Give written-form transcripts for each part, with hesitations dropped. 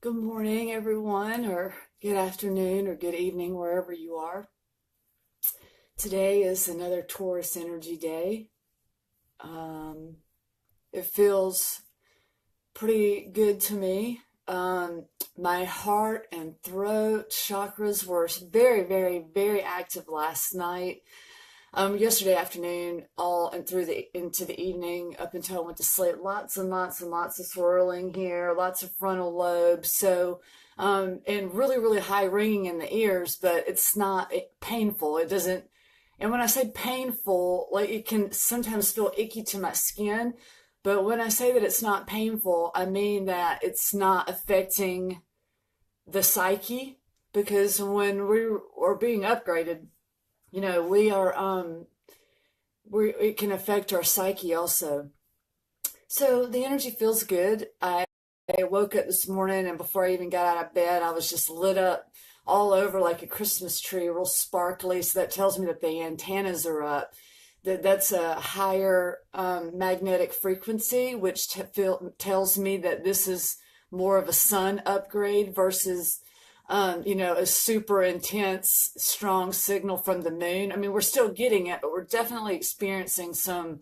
Good morning, everyone, or good afternoon, or good evening, wherever you are. Today is another Taurus energy day. Um, it feels pretty good to me. My heart and throat chakras were very, very, very active last night. Yesterday afternoon, all and through the into the evening, up until I went to sleep. Lots and lots and lots of swirling here, lots of frontal lobes. And really, really high ringing in the ears, but it's not painful. It doesn't. And when I say painful, like it can sometimes feel icky to my skin. But when I say that it's not painful, I mean that it's not affecting the psyche, because when we are being upgraded, we are we it can affect our psyche also. So the energy feels good. I woke up this morning, and before I even got out of bed, I was just lit up all over like a Christmas tree, real sparkly. So that tells me that the antennas are up. That's a higher magnetic frequency, which tells me that this is more of a sun upgrade versus a super intense, strong signal from the moon. I mean, we're still getting it, but we're definitely experiencing some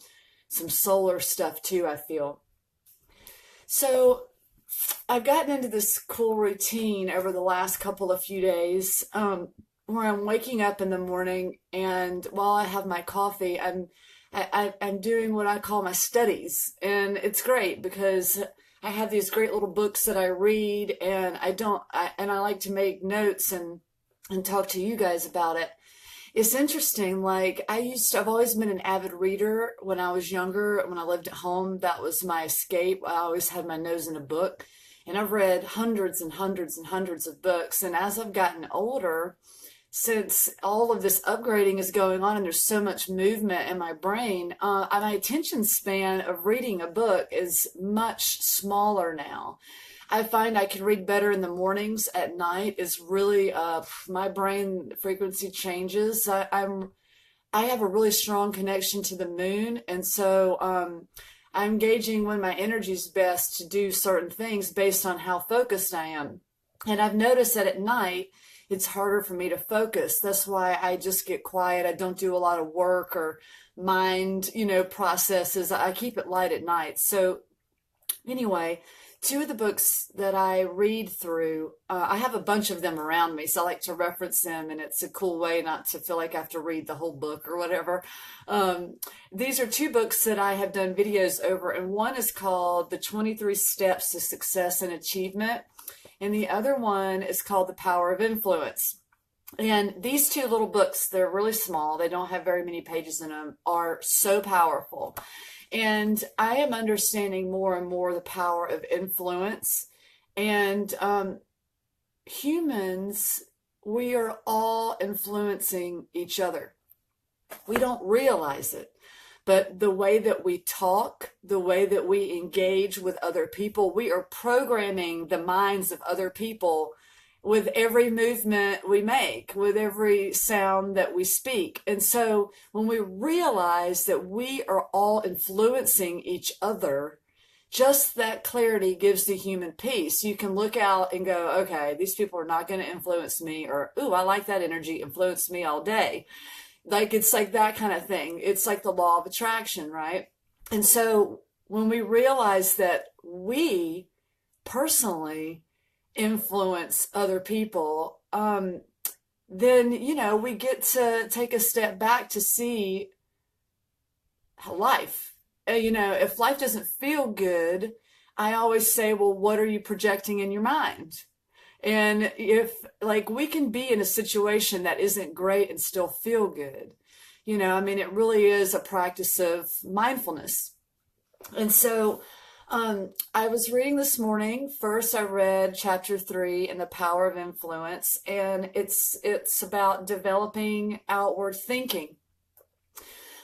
solar stuff too, I feel. So I've gotten into this cool routine over the last couple of few days, where I'm waking up in the morning, and while I have my coffee, I'm doing what I call my studies, and it's great because I have these great little books that I read, and I like to make notes and talk to you guys about it. It's interesting. Like I've always been an avid reader when I was younger. When I lived at home, that was my escape. I always had my nose in a book, and I've read hundreds and hundreds and hundreds of books. And as I've gotten older, since all of this upgrading is going on and there's so much movement in my brain, my attention span of reading a book is much smaller now. I find I can read better in the mornings. At night is really my brain frequency changes. I have a really strong connection to the moon, and so I'm gauging when my energy is best to do certain things based on how focused I am. And I've noticed that at night it's harder for me to focus. That's why I just get quiet. I don't do a lot of work or mind, processes. I keep it light at night. So anyway, two of the books that I read through, I have a bunch of them around me, so I like to reference them, and it's a cool way not to feel like I have to read the whole book or whatever. Um, these are two books that I have done videos over, and one is called The 23 Steps to Success and Achievement, and the other one is called The Power of Influence. And these two little books, they're really small, they don't have very many pages in them, are so powerful. And I am understanding more and more the power of influence. And humans, we are all influencing each other. We don't realize it. But the way that we talk, the way that we engage with other people, we are programming the minds of other people with every movement we make, with every sound that we speak. And so when we realize that we are all influencing each other, just that clarity gives the human peace. You can look out and go, okay, these people are not going to influence me, or, ooh, I like that energy, influence me all day. Like it's like that kind of thing. It's like the law of attraction, right? And so when we realize that we personally influence other people, then, we get to take a step back to see life. If life doesn't feel good, I always say, well, what are you projecting in your mind? And if, like, we can be in a situation that isn't great and still feel good, I mean, it really is a practice of mindfulness. And so I was reading this morning. First, I read chapter 3 in The Power of Influence, and it's about developing outward thinking.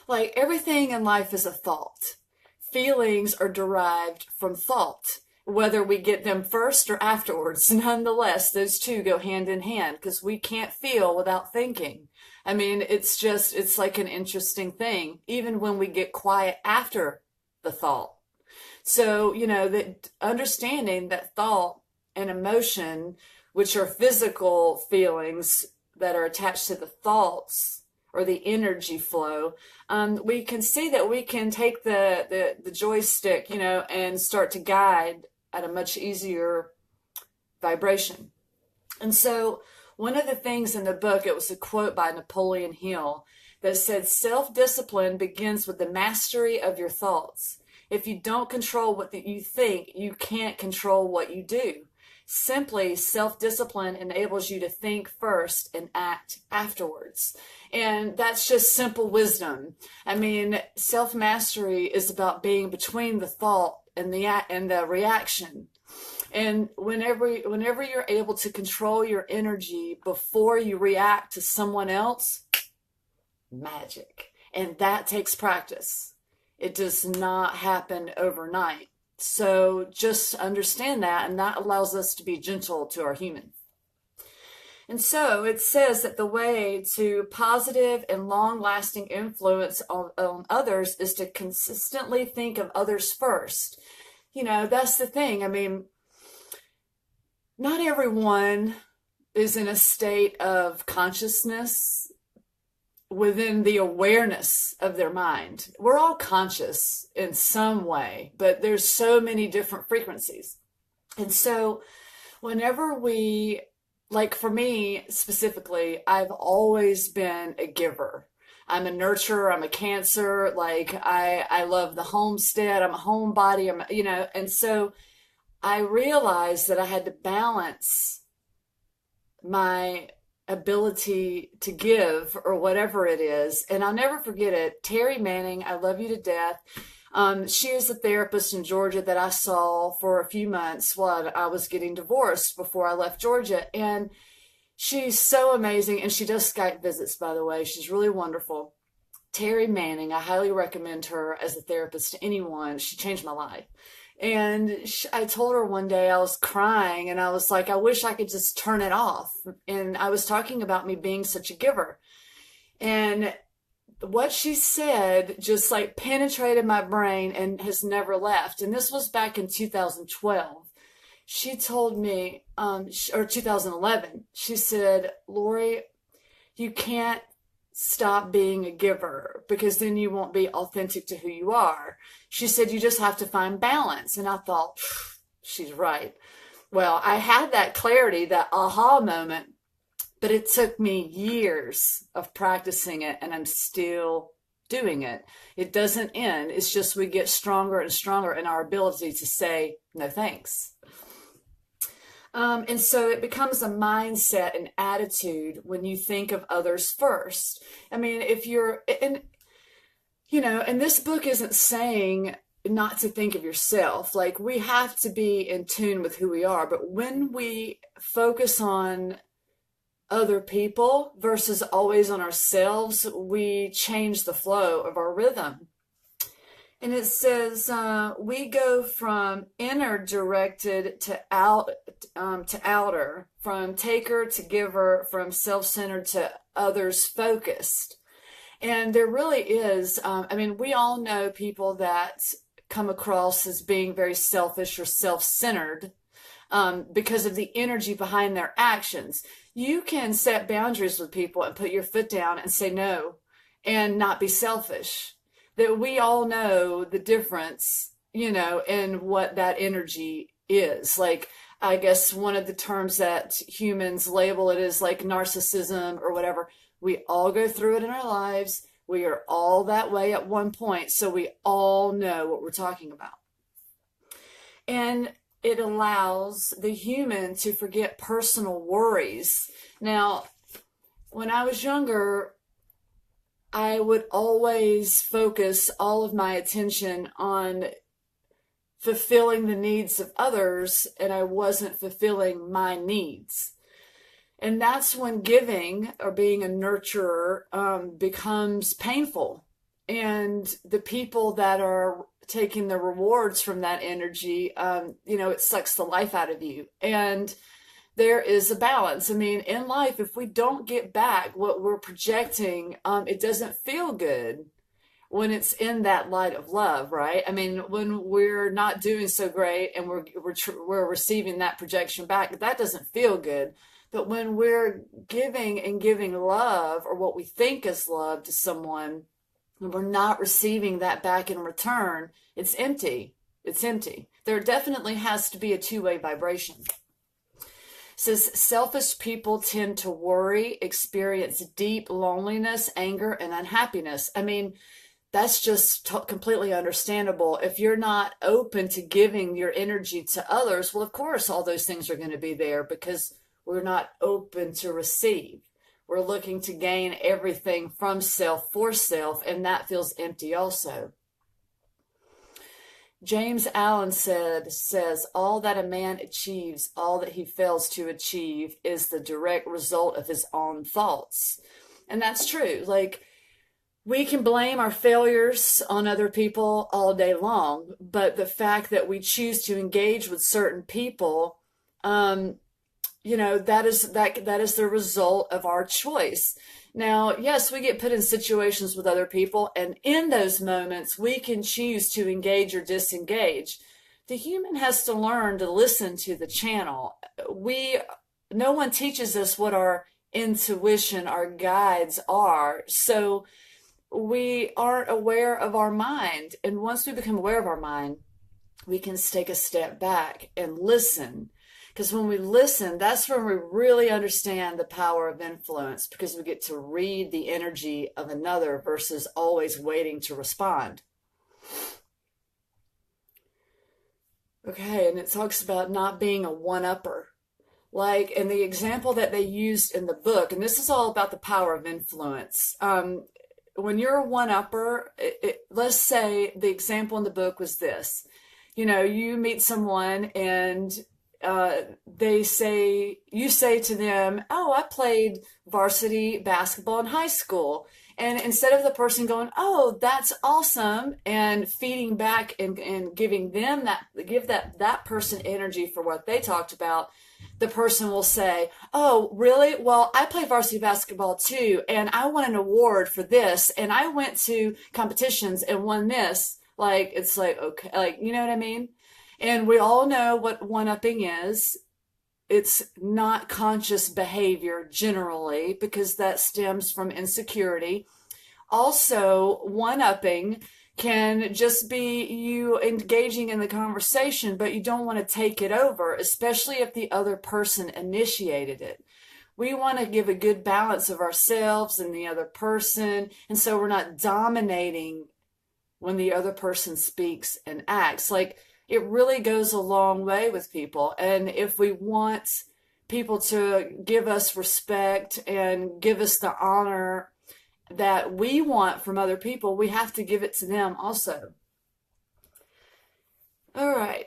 Like everything in life is a thought. Feelings are derived from thought, whether we get them first or afterwards. Nonetheless, those two go hand in hand because we can't feel without thinking. I mean, it's like an interesting thing, even when we get quiet after the thought. So, that understanding that thought and emotion, which are physical feelings that are attached to the thoughts or the energy flow, we can see that we can take the joystick, and start to guide at a much easier vibration. And so one of the things in the book, it was a quote by Napoleon Hill that said, self-discipline begins with the mastery of your thoughts. If you don't control what you think, you can't control what you do. Simply, self-discipline enables you to think first and act afterwards. And that's just simple wisdom. I mean, self-mastery is about being between the thought and the reaction. And whenever you're able to control your energy before you react to someone else, magic. And that takes practice. It does not happen overnight. So just understand that, and that allows us to be gentle to our human. And so it says that the way to positive and long-lasting influence on others is to consistently think of others first. That's the thing. I mean, not everyone is in a state of consciousness within the awareness of their mind. We're all conscious in some way, but there's so many different frequencies. And so whenever like for me specifically, I've always been a giver. I'm a nurturer, I'm a Cancer, like I love the homestead, I'm a homebody, and so I realized that I had to balance my ability to give or whatever it is. And I'll never forget it. Terry Manning, I love you to death. She is a therapist in Georgia that I saw for a few months while I was getting divorced before I left Georgia. And she's so amazing. And she does Skype visits, by the way. She's really wonderful. Terry Manning, I highly recommend her as a therapist to anyone. She changed my life. And I told her one day, I was crying and I was like, I wish I could just turn it off. And I was talking about me being such a giver. And what she said just like penetrated my brain and has never left. And this was back in 2012. She told me, or 2011, she said, Lori, you can't stop being a giver because then you won't be authentic to who you are. She said, you just have to find balance. And I thought, she's right. Well, I had that clarity, that aha moment, but it took me years of practicing it and I'm still doing it. It doesn't end. It's just we get stronger and stronger in our ability to say no thanks. And so it becomes a mindset and attitude when you think of others first. I mean, and this book isn't saying not to think of yourself. Like, we have to be in tune with who we are. But when we focus on other people versus always on ourselves, we change the flow of our rhythm. And it says we go from inner directed to outer, from taker to giver, from self-centered to others focused. And there really is, we all know people that come across as being very selfish or self-centered because of the energy behind their actions. You can set boundaries with people and put your foot down and say no and not be selfish. That we all know the difference, in what that energy is. Like, I guess one of the terms that humans label it is like narcissism or whatever. We all go through it in our lives. We are all that way at one point. So we all know what we're talking about. And it allows the human to forget personal worries. Now, when I was younger, I would always focus all of my attention on fulfilling the needs of others, and I wasn't fulfilling my needs. And that's when giving or being a nurturer becomes painful. And the people that are taking the rewards from that energy, it sucks the life out of you. And there is a balance. I mean, in life, if we don't get back what we're projecting, it doesn't feel good. when it's in that light of love, right? I mean, when we're not doing so great and we're receiving that projection back, that doesn't feel good. But when we're giving and giving love, or what we think is love, to someone, and we're not receiving that back in return, it's empty. It's empty. There definitely has to be a two-way vibration. It says selfish people tend to worry, experience deep loneliness, anger, and unhappiness. I mean, that's just completely understandable. If you're not open to giving your energy to others, well, of course, all those things are going to be there, because we're not open to receive. We're looking to gain everything from self for self, and that feels empty also. James Allen says, all that a man achieves, all that he fails to achieve, is the direct result of his own thoughts. And that's true. Like, we can blame our failures on other people all day long, but the fact that we choose to engage with certain people, that is the result of our choice. Now, yes, we get put in situations with other people, and in those moments, we can choose to engage or disengage. The human has to learn to listen to the channel. No one teaches us what our intuition, our guides are. So we aren't aware of our mind. And once we become aware of our mind, we can take a step back and listen. Because when we listen, that's when we really understand the power of influence, because we get to read the energy of another versus always waiting to respond. Okay, and it talks about not being a one-upper. Like in the example that they used in the book, and this is all about the power of influence. When you're a one-upper, let's say the example in the book was this. You meet someone and you say to them, oh, I played varsity basketball in high school. And instead of the person going, oh, that's awesome, and feeding back and giving them that person energy for what they talked about, the person will say, oh, really? Well, I play varsity basketball too, and I won an award for this, and I went to competitions and won this. Like, it's like, okay, like, you know what I mean? And we all know what one-upping is. It's not conscious behavior generally, because that stems from insecurity. Also, one-upping can just be you engaging in the conversation, but you don't want to take it over, especially if the other person initiated it. We want to give a good balance of ourselves and the other person, and so we're not dominating when the other person speaks and acts. Like, it really goes a long way with people. And if we want people to give us respect and give us the honor that we want from other people, we have to give it to them also. All right.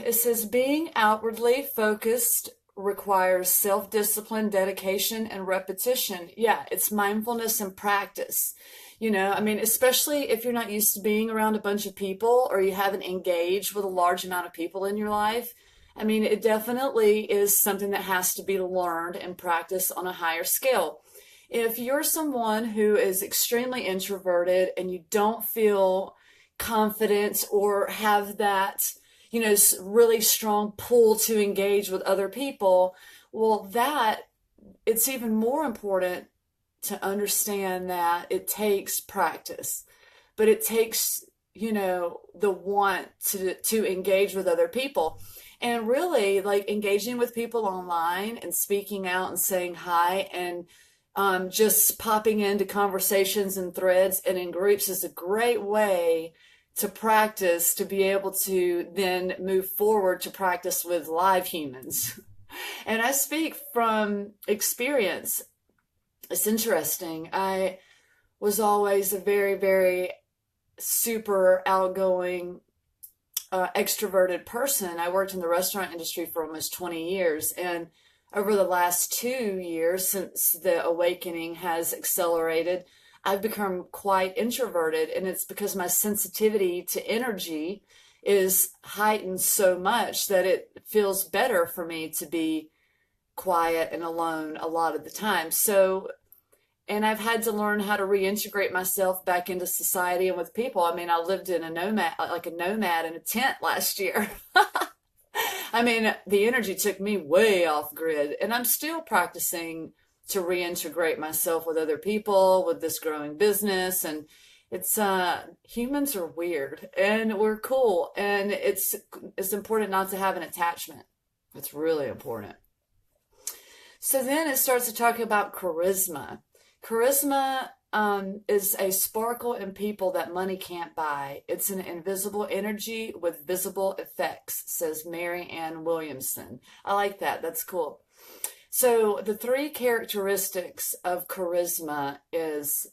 It says being outwardly focused requires self-discipline, dedication, and repetition. Yeah, it's mindfulness and practice. Especially if you're not used to being around a bunch of people, or you haven't engaged with a large amount of people in your life. It definitely is something that has to be learned and practiced on a higher scale. If you're someone who is extremely introverted and you don't feel confident or have that, really strong pull to engage with other people, well, it's even more important to understand that it takes practice, but it takes, the want to engage with other people. And really, like, engaging with people online and speaking out and saying hi and just popping into conversations and threads and in groups is a great way to practice, to be able to then move forward to practice with live humans. And I speak from experience. It's interesting. I was always a very, very super outgoing, extroverted person. I worked in the restaurant industry for almost 20 years. And over the last 2 years, since the awakening has accelerated, I've become quite introverted. And it's because my sensitivity to energy is heightened so much that it feels better for me to be quiet and alone a lot of the time. So And I've had to learn how to reintegrate myself back into society and with people. I mean, I lived in a nomad, like a nomad in a tent last year. I mean, the energy took me way off grid, and I'm still practicing to reintegrate myself with other people, with this growing business. And it's humans are weird and we're cool, and it's important not to have an attachment. It's really important. So then it starts to talk about charisma. Charisma is a sparkle in people that money can't buy. It's an invisible energy with visible effects, says Mary Ann Williamson. I like that. That's cool. So the three characteristics of charisma is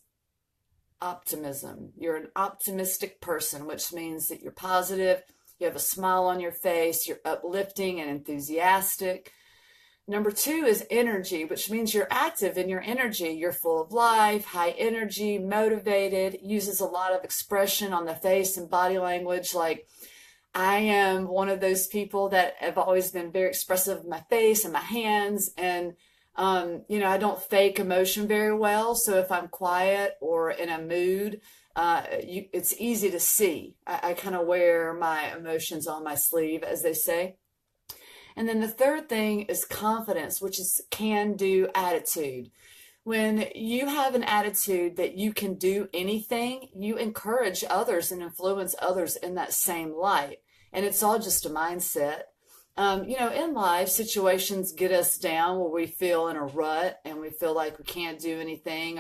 optimism. You're an optimistic person, which means that you're positive, you have a smile on your face, you're uplifting and enthusiastic. Number two is energy, which means you're active in your energy. You're full of life, high energy, motivated, uses a lot of expression on the face and body language. Like, I am one of those people that have always been very expressive of my face and my hands. And, I don't fake emotion very well. So if I'm quiet or in a mood, it's easy to see. I kind of wear my emotions on my sleeve, as they say. And then the third thing is confidence, which is can-do attitude. When you have an attitude that you can do anything, you encourage others and influence others in that same light. And it's all just a mindset. In life, situations get us down where we feel in a rut and we feel like we can't do anything,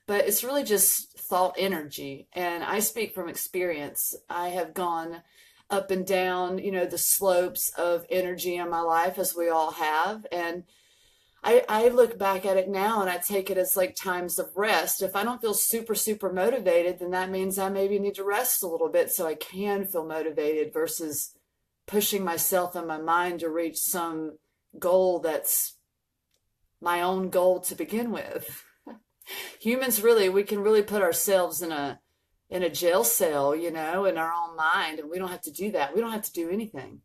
but it's really just thought energy. And I speak from experience. I have gone up and down, the slopes of energy in my life, as we all have. And I look back at it now and I take it as like times of rest. If I don't feel super, super motivated, then that means I maybe need to rest a little bit so I can feel motivated versus pushing myself and my mind to reach some goal that's my own goal to begin with. Humans we can really put ourselves in a jail cell, in our own mind, and we don't have to do that. We don't have to do anything.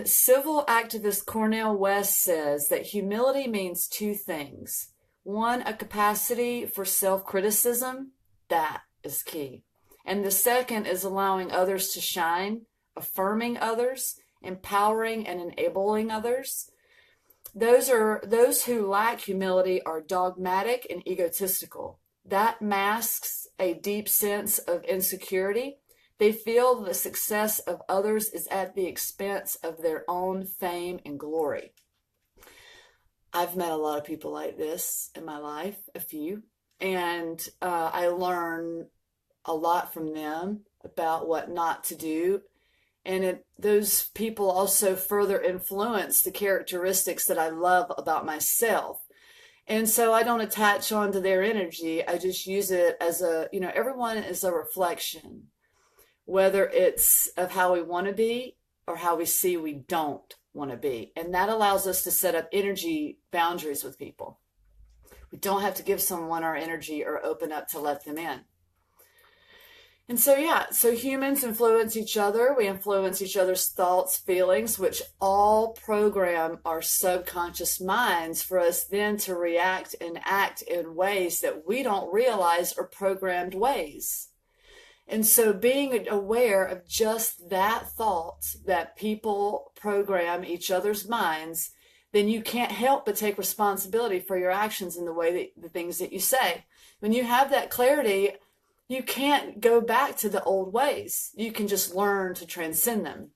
Civil activist Cornel West says that humility means two things. One, a capacity for self-criticism. That is key. And the second is allowing others to shine, affirming others, empowering and enabling others. Those who lack humility are dogmatic and egotistical. That masks a deep sense of insecurity. They feel the success of others is at the expense of their own fame and glory. I've met a lot of people like this in my life, a few, and I learn a lot from them about what not to do. And those people also further influence the characteristics that I love about myself. And so I don't attach on to their energy. I just use it as everyone is a reflection, whether it's of how we want to be or how we see we don't want to be. And that allows us to set up energy boundaries with people. We don't have to give someone our energy or open up to let them in. And so humans influence each other. We influence each other's thoughts, feelings, which all program our subconscious minds for us then to react and act in ways that we don't realize are programmed ways. And so being aware of just that thought that people program each other's minds, then you can't help but take responsibility for your actions and the things that you say. When you have that clarity, you can't go back to the old ways. You can just learn to transcend them.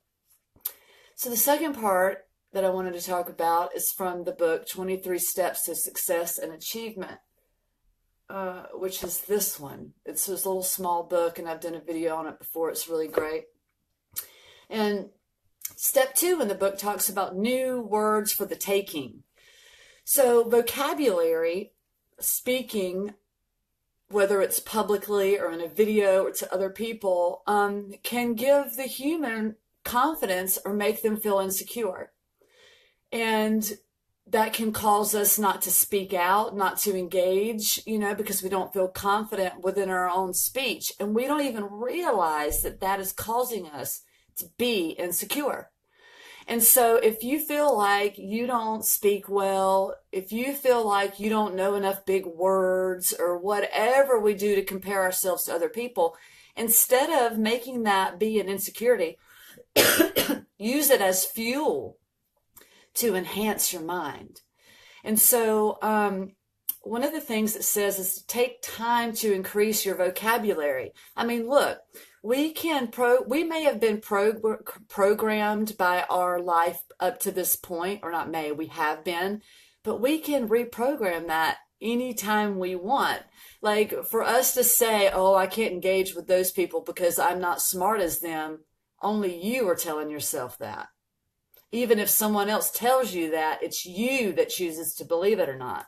So the second part that I wanted to talk about is from the book 23 Steps to Success and Achievement, which is this one. It's this little small book, and I've done a video on it before. It's really great. And step 2 in the book talks about new words for the taking. So vocabulary, speaking, whether it's publicly or in a video or to other people, can give the human confidence or make them feel insecure. And that can cause us not to speak out, not to engage, because we don't feel confident within our own speech. And we don't even realize that that is causing us to be insecure. And so if you feel like you don't speak well, if you feel like you don't know enough big words or whatever we do to compare ourselves to other people, instead of making that be an insecurity, use it as fuel to enhance your mind. And so, one of the things it says is to take time to increase your vocabulary. I mean, look, we may have been programmed by our life up to this point, or not may, we have been, but we can reprogram that anytime we want. Like for us to say, oh, I can't engage with those people because I'm not smart as them, only you are telling yourself that. Even if someone else tells you that, it's you that chooses to believe it or not.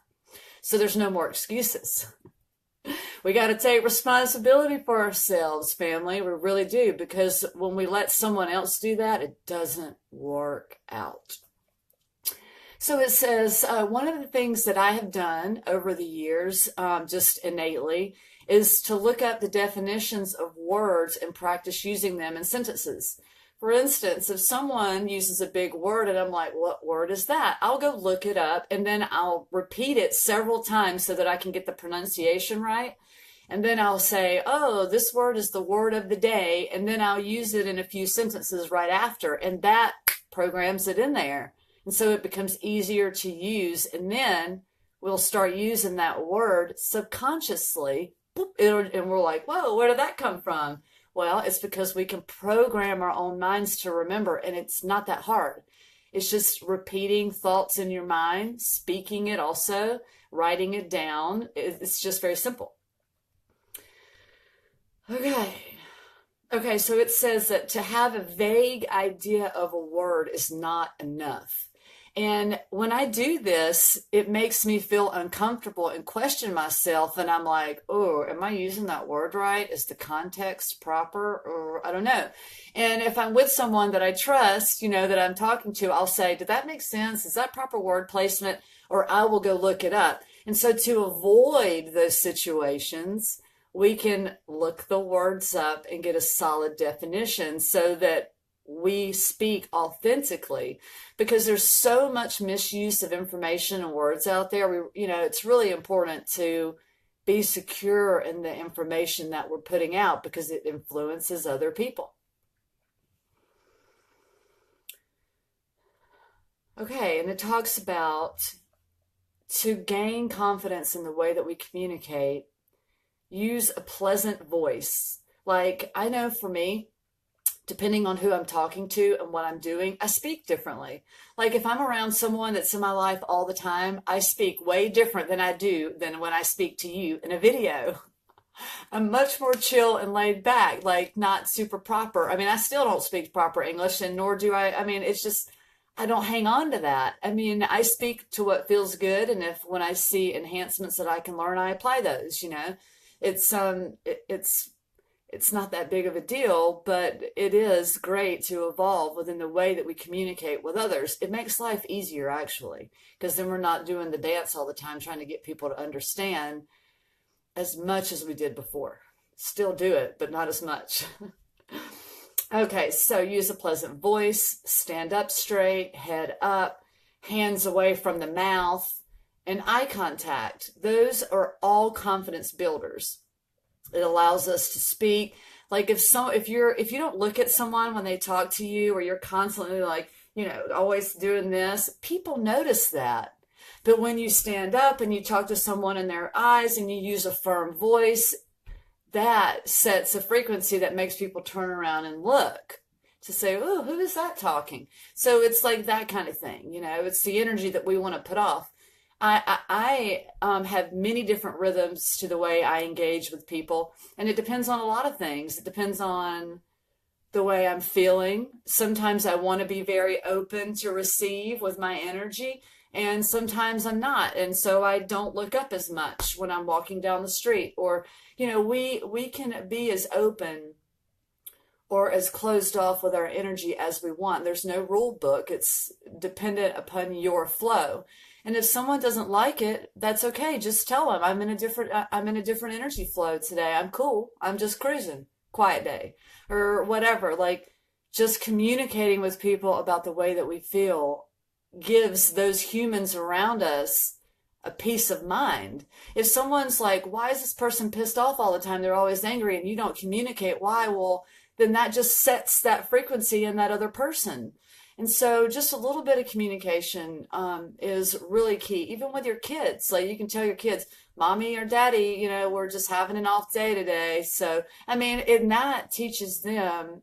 So there's no more excuses. We got to take responsibility for ourselves, family. We really do, because when we let someone else do that, it doesn't work out. So it says, one of the things that I have done over the years, just innately, is to look up the definitions of words and practice using them in sentences. For instance, if someone uses a big word and I'm like, what word is that? I'll go look it up and then I'll repeat it several times so that I can get the pronunciation right. And then I'll say, oh, this word is the word of the day. And then I'll use it in a few sentences right after. And that programs it in there. And so it becomes easier to use. And then we'll start using that word subconsciously. And we're like, whoa, where did that come from? Well, it's because we can program our own minds to remember, and it's not that hard. It's just repeating thoughts in your mind, speaking it also, writing it down. It's just very simple. Okay, so it says that to have a vague idea of a word is not enough. And when I do this, it makes me feel uncomfortable and question myself. And I'm like, oh, am I using that word right? Is the context proper? Or I don't know. And if I'm with someone that I trust, that I'm talking to, I'll say, did that make sense? Is that proper word placement? Or I will go look it up. And so to avoid those situations, we can look the words up and get a solid definition so that we speak authentically, because there's so much misuse of information and words out there. It's really important to be secure in the information that we're putting out because it influences other people. Okay, and it talks about to gain confidence in the way that we communicate, use a pleasant voice. Like, I know for me, depending on who I'm talking to and what I'm doing, I speak differently. Like if I'm around someone that's in my life all the time, I speak way different than I do than when I speak to you in a video. I'm much more chill and laid back, like not super proper. I mean, I still don't speak proper English, and nor do it's just, I don't hang on to that. I mean, I speak to what feels good, and when I see enhancements that I can learn, I apply those, It's not that big of a deal, but it is great to evolve within the way that we communicate with others. It makes life easier, actually, because then we're not doing the dance all the time trying to get people to understand as much as we did before. Still do it, but not as much. Okay, so use a pleasant voice, stand up straight, head up, hands away from the mouth, and eye contact. Those are all confidence builders. It allows us to speak. Like if you don't look at someone when they talk to you, or you're constantly like, always doing this, people notice that. But when you stand up and you talk to someone in their eyes and you use a firm voice, that sets a frequency that makes people turn around and look to say, oh, who is that talking? So it's like that kind of thing. It's the energy that we want to put off. I have many different rhythms to the way I engage with people, and it depends on a lot of things. It depends on the way I'm feeling. Sometimes I want to be very open to receive with my energy, and sometimes I'm not. And so I don't look up as much when I'm walking down the street, or, we can be as open or as closed off with our energy as we want. There's no rule book. It's dependent upon your flow. And if someone doesn't like it, that's okay. Just tell them I'm in a different energy flow today. I'm cool. I'm just cruising. Quiet day or whatever. Like, just communicating with people about the way that we feel gives those humans around us a peace of mind. If someone's like, why is this person pissed off all the time? They're always angry, and you don't communicate why. Well, then that just sets that frequency in that other person. And so just a little bit of communication is really key. Even with your kids, like you can tell your kids, mommy or daddy, we're just having an off day today. So, I mean, and that teaches them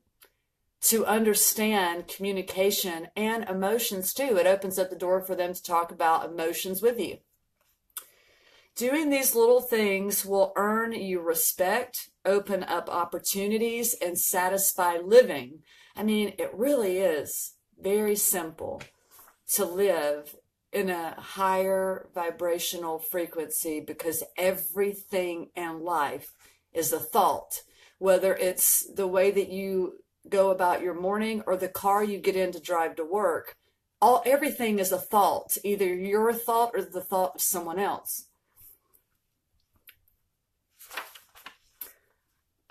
to understand communication and emotions too. It opens up the door for them to talk about emotions with you. Doing these little things will earn you respect, open up opportunities, and satisfy living. I mean, it really is very simple to live in a higher vibrational frequency, because everything in life is a thought, whether it's the way that you go about your morning or the car you get in to drive to work. Everything is a thought, either your thought or the thought of someone else.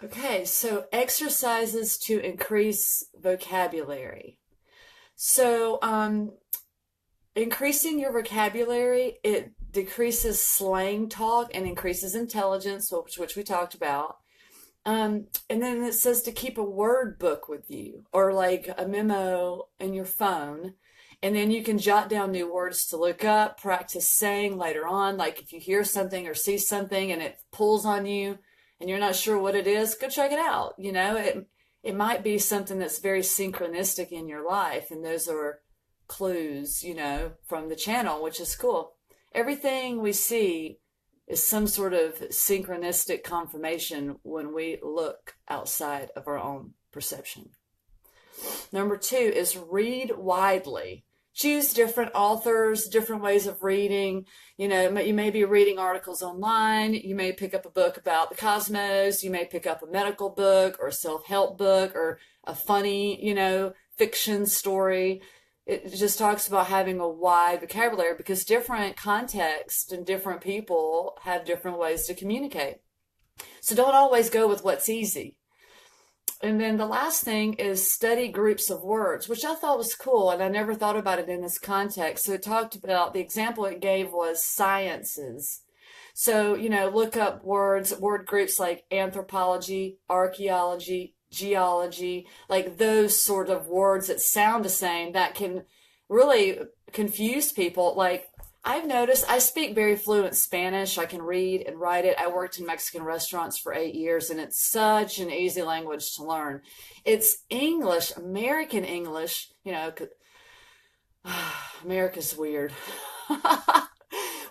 Okay, so exercises to increase vocabulary. So increasing your vocabulary, it decreases slang talk and increases intelligence, which we talked about. And then it says to keep a word book with you, or like a memo in your phone. And then you can jot down new words to look up, practice saying later on. Like if you hear something or see something and it pulls on you and you're not sure what it is, go check it out. It might be something that's very synchronistic in your life. And those are clues, from the channel, which is cool. Everything we see is some sort of synchronistic confirmation when we look outside of our own perception. Number 2 is read widely. Choose different authors, different ways of reading. You may be reading articles online. You may pick up a book about the cosmos. You may pick up a medical book or a self-help book or a funny, fiction story. It just talks about having a wide vocabulary, because different contexts and different people have different ways to communicate. So don't always go with what's easy. And then the last thing is study groups of words, which I thought was cool, and I never thought about it in this context. So it talked about, the example it gave was sciences. So, look up word groups like anthropology, archaeology, geology, like those sort of words that sound the same that can really confuse people. Like I've noticed, I speak very fluent Spanish. I can read and write it. I worked in Mexican restaurants for 8 years, and it's such an easy language to learn. It's English, American English, America's weird.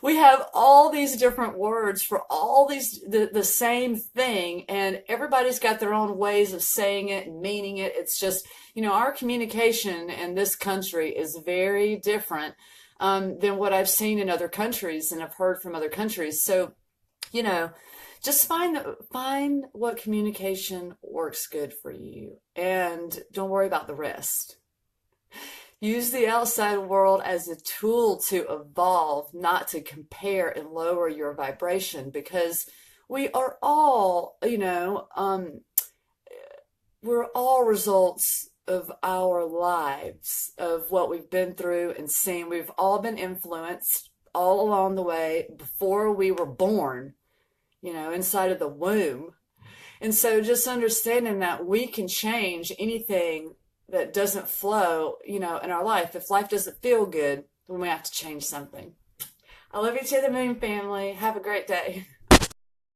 We have all these different words for all the same thing, and everybody's got their own ways of saying it and meaning it. It's just, our communication in this country is very different than what I've seen in other countries and I've heard from other countries. So, just find what communication works good for you, and don't worry about the rest. Use the outside world as a tool to evolve, not to compare and lower your vibration, because we are all, we're all results of our lives, of what we've been through and seen. We've all been influenced all along the way before we were born, inside of the womb. And so just understanding that we can change anything that doesn't flow, in our life. If life doesn't feel good, then we have to change something. I love you to the moon, family. Have a great day.